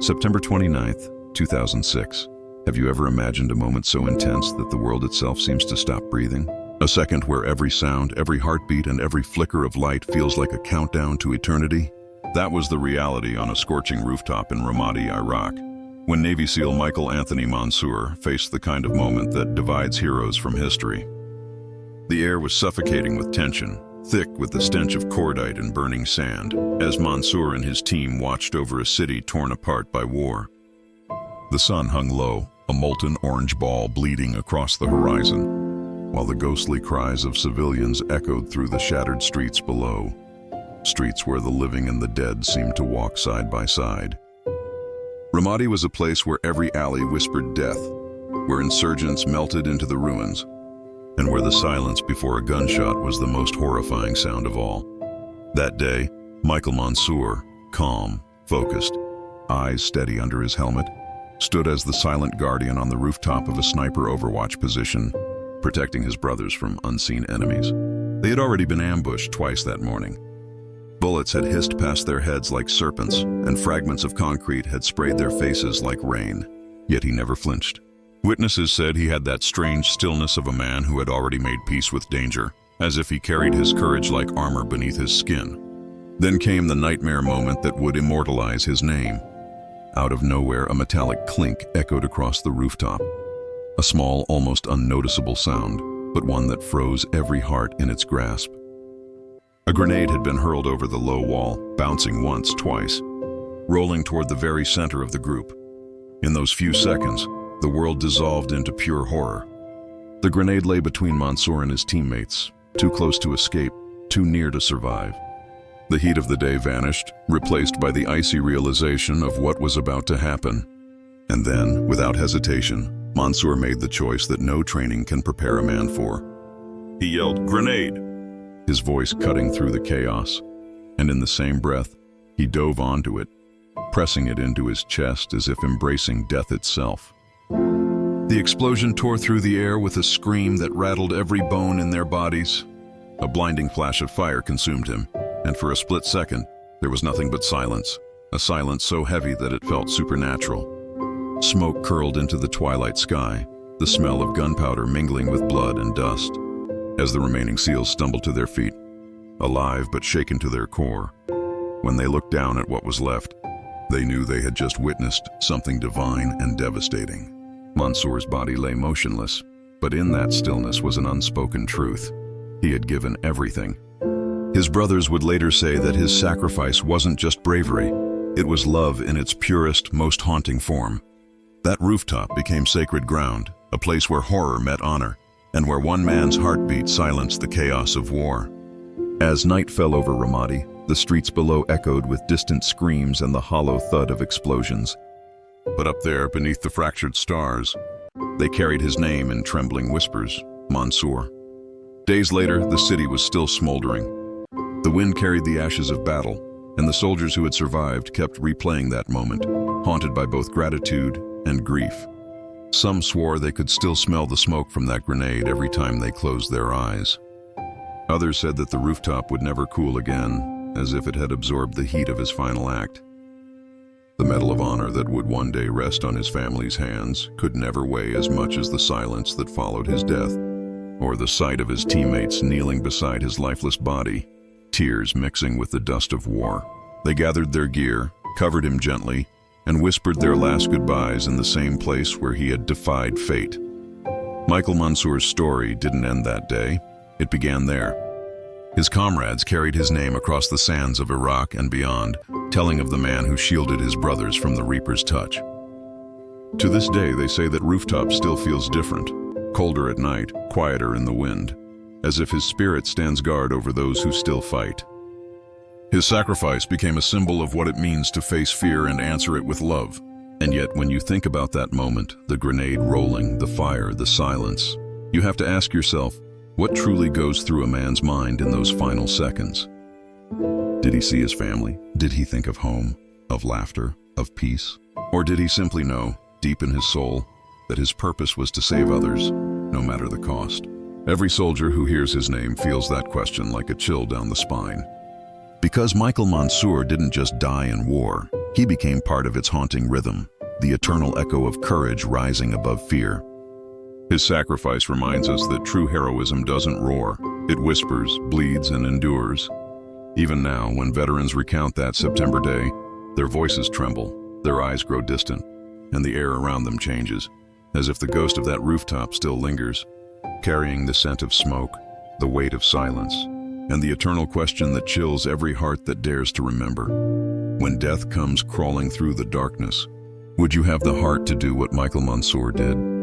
September 29th, 2006. Have you ever imagined a moment so intense that the world itself seems to stop breathing? A second where every sound, every heartbeat, and every flicker of light feels like a countdown to eternity? That was the reality on a scorching rooftop in Ramadi, Iraq, when Navy SEAL Michael Anthony Monsoor faced the kind of moment that divides heroes from history. The air was suffocating with tension, thick with the stench of cordite and burning sand, as Monsoor and his team watched over a city torn apart by war. The sun hung low, a molten orange ball bleeding across the horizon, while the ghostly cries of civilians echoed through the shattered streets below, streets where the living and the dead seemed to walk side by side. Ramadi was a place where every alley whispered death, where insurgents melted into the ruins, and where the silence before a gunshot was the most horrifying sound of all. That day, Michael Monsoor, calm, focused, eyes steady under his helmet, stood as the silent guardian on the rooftop of a sniper overwatch position, protecting his brothers from unseen enemies. They had already been ambushed twice that morning. Bullets had hissed past their heads like serpents, and fragments of concrete had sprayed their faces like rain. Yet he never flinched. Witnesses said he had that strange stillness of a man who had already made peace with danger, as if he carried his courage like armor beneath his skin. Then came the nightmare moment that would immortalize his name. Out of nowhere, a metallic clink echoed across the rooftop. A small, almost unnoticeable sound, but one that froze every heart in its grasp. A grenade had been hurled over the low wall, bouncing once, twice, rolling toward the very center of the group. In those few seconds, the world dissolved into pure horror. The grenade lay between Monsoor and his teammates, too close to escape, too near to survive. The heat of the day vanished, replaced by the icy realization of what was about to happen. And then, without hesitation, Monsoor made the choice that no training can prepare a man for. He yelled, "Grenade!" his voice cutting through the chaos. And in the same breath, he dove onto it, pressing it into his chest as if embracing death itself. The explosion tore through the air with a scream that rattled every bone in their bodies. A blinding flash of fire consumed him, and for a split second, there was nothing but silence, a silence so heavy that it felt supernatural. Smoke curled into the twilight sky, the smell of gunpowder mingling with blood and dust. As the remaining SEALs stumbled to their feet, alive but shaken to their core, when they looked down at what was left, they knew they had just witnessed something divine and devastating. Monsoor's body lay motionless, but in that stillness was an unspoken truth. He had given everything. His brothers would later say that his sacrifice wasn't just bravery, it was love in its purest, most haunting form. That rooftop became sacred ground, a place where horror met honor, and where one man's heartbeat silenced the chaos of war. As night fell over Ramadi, the streets below echoed with distant screams and the hollow thud of explosions. But up there, beneath the fractured stars, they carried his name in trembling whispers, Monsoor. Days later, the city was still smoldering. The wind carried the ashes of battle, and the soldiers who had survived kept replaying that moment, haunted by both gratitude and grief. Some swore they could still smell the smoke from that grenade every time they closed their eyes. Others said that the rooftop would never cool again, as if it had absorbed the heat of his final act. The Medal of Honor that would one day rest on his family's hands could never weigh as much as the silence that followed his death, or the sight of his teammates kneeling beside his lifeless body, tears mixing with the dust of war. They gathered their gear, covered him gently, and whispered their last goodbyes in the same place where he had defied fate. Michael Monsoor's story didn't end that day. It began there. His comrades carried his name across the sands of Iraq and beyond, telling of the man who shielded his brothers from the Reaper's touch. To this day, they say that Rooftop still feels different, colder at night, quieter in the wind, as if his spirit stands guard over those who still fight. His sacrifice became a symbol of what it means to face fear and answer it with love. And yet, when you think about that moment, the grenade rolling, the fire, the silence, you have to ask yourself, what truly goes through a man's mind in those final seconds? Did he see his family? Did he think of home, of laughter, of peace? Or did he simply know, deep in his soul, that his purpose was to save others, no matter the cost? Every soldier who hears his name feels that question like a chill down the spine. Because Michael Monsoor didn't just die in war, He became part of its haunting rhythm, the eternal echo of courage rising above fear. His sacrifice reminds us that true heroism doesn't roar. It whispers, bleeds, and endures. Even now, when veterans recount that September day, their voices tremble, their eyes grow distant, and the air around them changes, as if the ghost of that rooftop still lingers, carrying the scent of smoke, the weight of silence, and the eternal question that chills every heart that dares to remember. When death comes crawling through the darkness, would you have the heart to do what Michael Monsoor did?